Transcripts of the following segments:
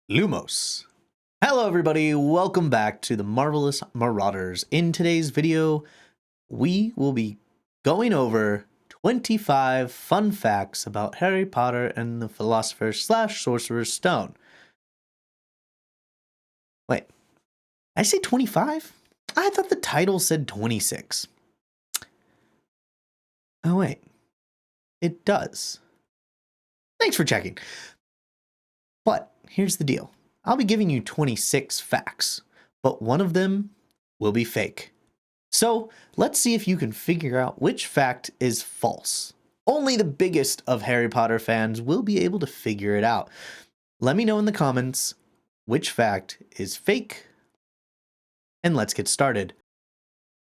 Lumos. Hello everybody, welcome back to the Marvelous Marauders. In today's video, we will be going over 25 fun facts about Harry Potter and the Philosopher's/Sorcerer's Stone. Wait, did I say 25? I thought the title said 26. Oh wait, it does. Thanks for checking. But here's the deal. I'll be giving you 26 facts, but one of them will be fake. So let's see if you can figure out which fact is false. Only the biggest of Harry Potter fans will be able to figure it out. Let me know in the comments which fact is fake, and let's get started.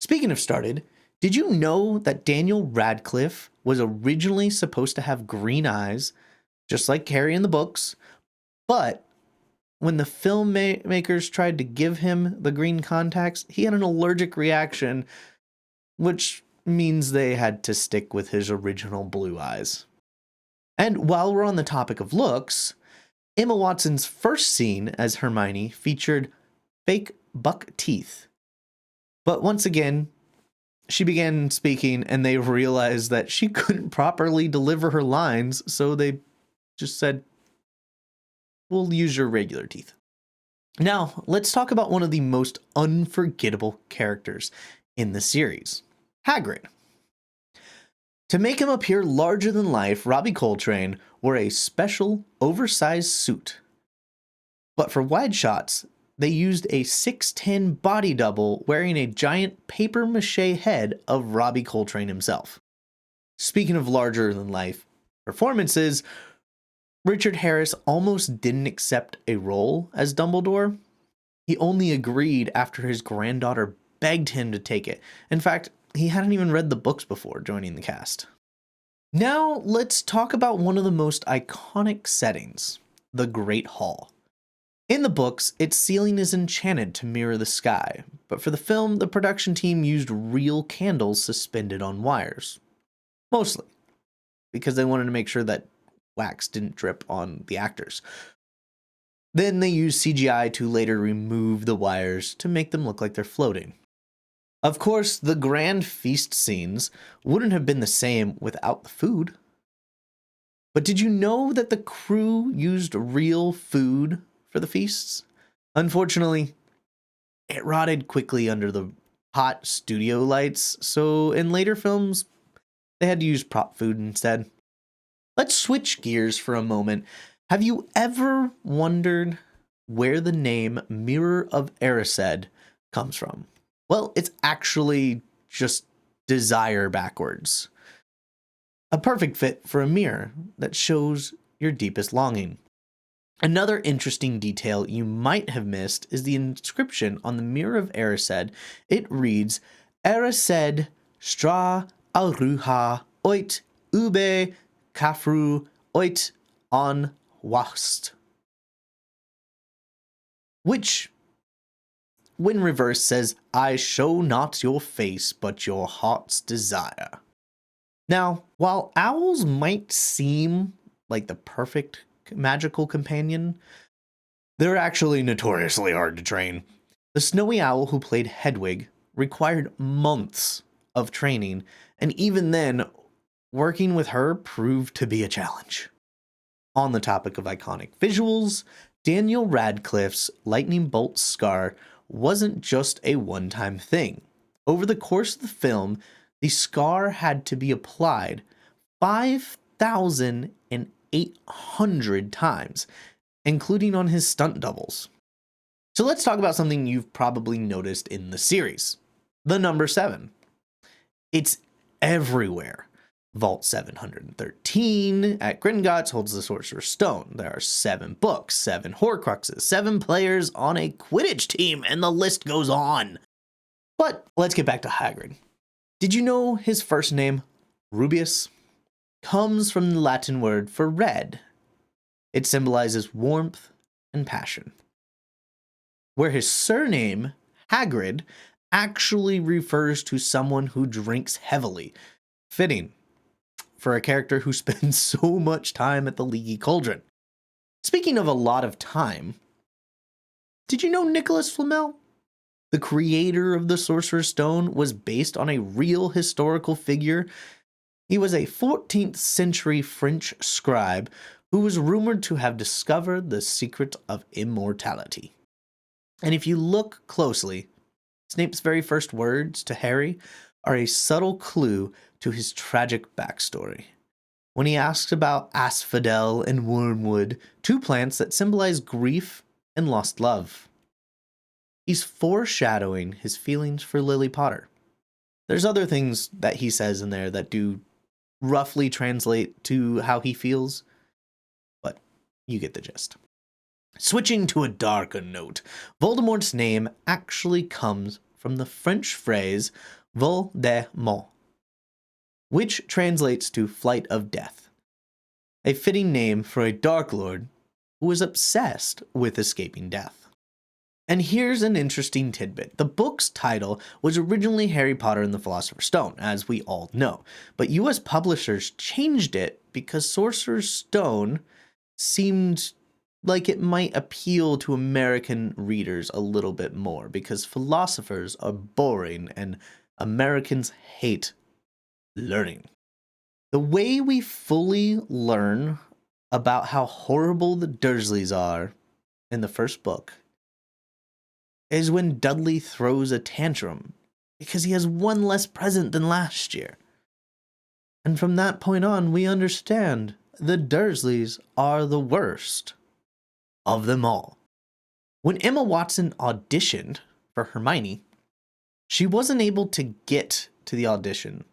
Speaking of started, did you know that Daniel Radcliffe was originally supposed to have green eyes, just like Harry in the books, but when the filmmakers tried to give him the green contacts, he had an allergic reaction, which means they had to stick with his original blue eyes. And while we're on the topic of looks, Emma Watson's first scene as Hermione featured fake buck teeth. But once again, she began speaking and they realized that she couldn't properly deliver her lines, so they just said, "We'll use your regular teeth." Now, let's talk about one of the most unforgettable characters in the series, Hagrid. To make him appear larger than life, Robbie Coltrane wore a special, oversized suit. But for wide shots, they used a 6'10" body double wearing a giant papier-mâché head of Robbie Coltrane himself. Speaking of larger than life performances, Richard Harris almost didn't accept a role as Dumbledore. He only agreed after his granddaughter begged him to take it. In fact, he hadn't even read the books before joining the cast. Now, let's talk about one of the most iconic settings, the Great Hall. In the books, its ceiling is enchanted to mirror the sky, but for the film, the production team used real candles suspended on wires. Mostly, because they wanted to make sure that wax didn't drip on the actors. Then they used CGI to later remove the wires to make them look like they're floating. Of course, the grand feast scenes wouldn't have been the same without the food. But did you know that the crew used real food for the feasts? Unfortunately, it rotted quickly under the hot studio lights, so in later films, they had to use prop food instead. Let's switch gears for a moment. Have you ever wondered where the name Mirror of Erised comes from? Well, it's actually just desire backwards. A perfect fit for a mirror that shows your deepest longing. Another interesting detail you might have missed is the inscription on the Mirror of Erised. It reads, Erised stra auruha oit ube Kafru oit on wast, which, when reversed, says, I show not your face, but your heart's desire. Now, while owls might seem like the perfect magical companion, they're actually notoriously hard to train. The snowy owl who played Hedwig required months of training, and even then, working with her proved to be a challenge. On the topic of iconic visuals, Daniel Radcliffe's lightning bolt scar wasn't just a one-time thing. Over the course of the film, the scar had to be applied 5,800 times, including on his stunt doubles. So let's talk about something you've probably noticed in the series. The number 7. It's everywhere. Vault 713 at Gringotts holds the Sorcerer's Stone. There are 7 books, 7 Horcruxes, 7 players on a Quidditch team, and the list goes on. But let's get back to Hagrid. Did you know his first name, Rubeus, comes from the Latin word for red? It symbolizes warmth and passion. Where his surname, Hagrid, actually refers to someone who drinks heavily. Fitting for a character who spends so much time at the Leaky Cauldron. Speaking of a lot of time, Did you know Nicholas Flamel, the creator of the Sorcerer's Stone, was based on a real historical figure? He was a 14th century French scribe who was rumored to have discovered the secret of immortality. And if you look closely, Snape's very first words to Harry are a subtle clue to his tragic backstory. When he asks about asphodel and wormwood, two plants that symbolize grief and lost love, he's foreshadowing his feelings for Lily Potter. There's other things that he says in there that do roughly translate to how he feels, but you get the gist. Switching to a darker note, Voldemort's name actually comes from the French phrase vol de mort, which translates to flight of death, a fitting name for a Dark Lord who was obsessed with escaping death. And here's an interesting tidbit. The book's title was originally Harry Potter and the Philosopher's Stone, as we all know, but US publishers changed it because Sorcerer's Stone seemed like it might appeal to American readers a little bit more, because philosophers are boring and Americans hate learning. The way we fully learn about how horrible the Dursleys are in the first book is when Dudley throws a tantrum because he has one less present than last year. And from that point on, we understand the Dursleys are the worst of them all. When Emma Watson auditioned for Hermione, she wasn't able to get to the audition,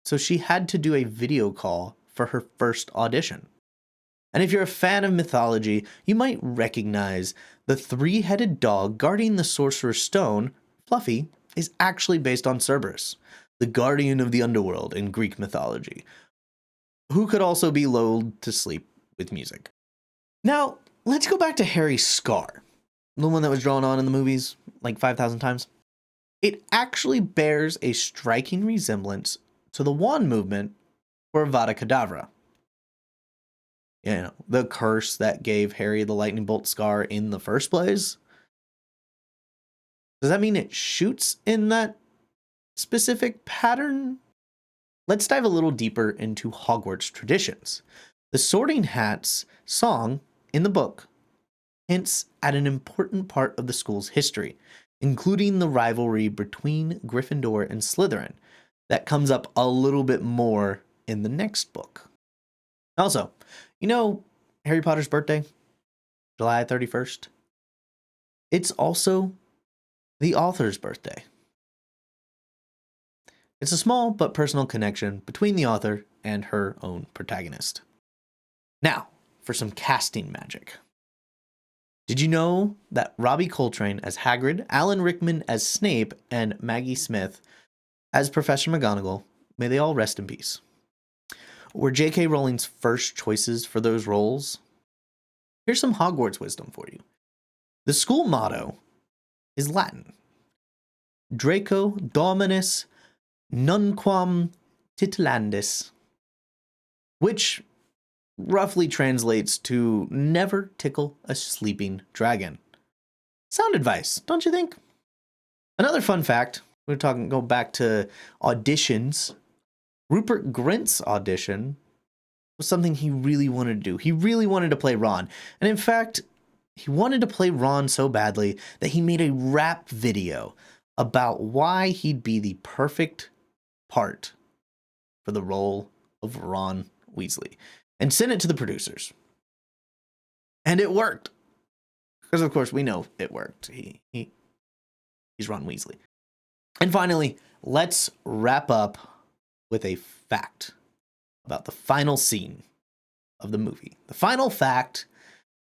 so she had to do a video call for her first audition. And if you're a fan of mythology, you might recognize the three-headed dog guarding the Sorcerer's Stone, Fluffy, is actually based on Cerberus, the guardian of the underworld in Greek mythology, who could also be lulled to sleep with music. Now, let's go back to Harry's scar, the one that was drawn on in the movies like 5,000 times. It actually bears a striking resemblance to the wand movement for Avada Kedavra. You know, the curse that gave Harry the lightning bolt scar in the first place. Does that mean it shoots in that specific pattern? Let's dive a little deeper into Hogwarts traditions. The Sorting Hat's song in the book hints at an important part of the school's history, including the rivalry between Gryffindor and Slytherin that comes up a little bit more in the next book. Also, you know Harry Potter's birthday, July 31st? It's also the author's birthday. It's a small but personal connection between the author and her own protagonist. Now, for some casting magic. Did you know that Robbie Coltrane as Hagrid, Alan Rickman as Snape, and Maggie Smith as Professor McGonagall, may they all rest in peace, were J.K. Rowling's first choices for those roles? Here's some Hogwarts wisdom for you. The school motto is Latin. Draco Dominus Nunquam Titilandis, which roughly translates to never tickle a sleeping dragon. Sound advice, don't you think? Another fun fact, go back to auditions. Rupert Grint's audition was something he really wanted to do. He really wanted to play Ron. And in fact, he wanted to play Ron so badly that he made a rap video about why he'd be the perfect part for the role of Ron Weasley and sent it to the producers. And it worked. Because of course we know it worked. He's Ron Weasley. And finally, let's wrap up with a fact about the final scene of the movie. The final fact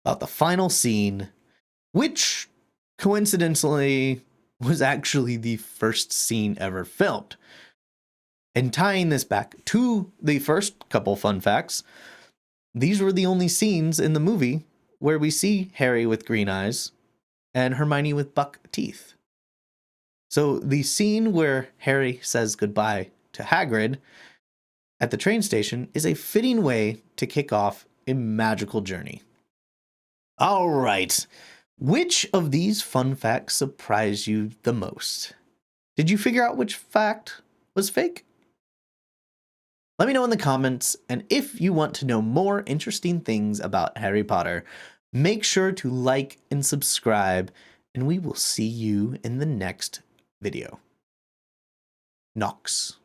about the final scene, which coincidentally was actually the first scene ever filmed. And tying this back to the first couple fun facts, these were the only scenes in the movie where we see Harry with green eyes and Hermione with buck teeth. So the scene where Harry says goodbye to Hagrid at the train station is a fitting way to kick off a magical journey. All right, Which of these fun facts surprised you the most? Did you figure out which fact was fake? Let me know in the comments, and if you want to know more interesting things about Harry Potter, make sure to like and subscribe, and we will see you in the next video. Nox.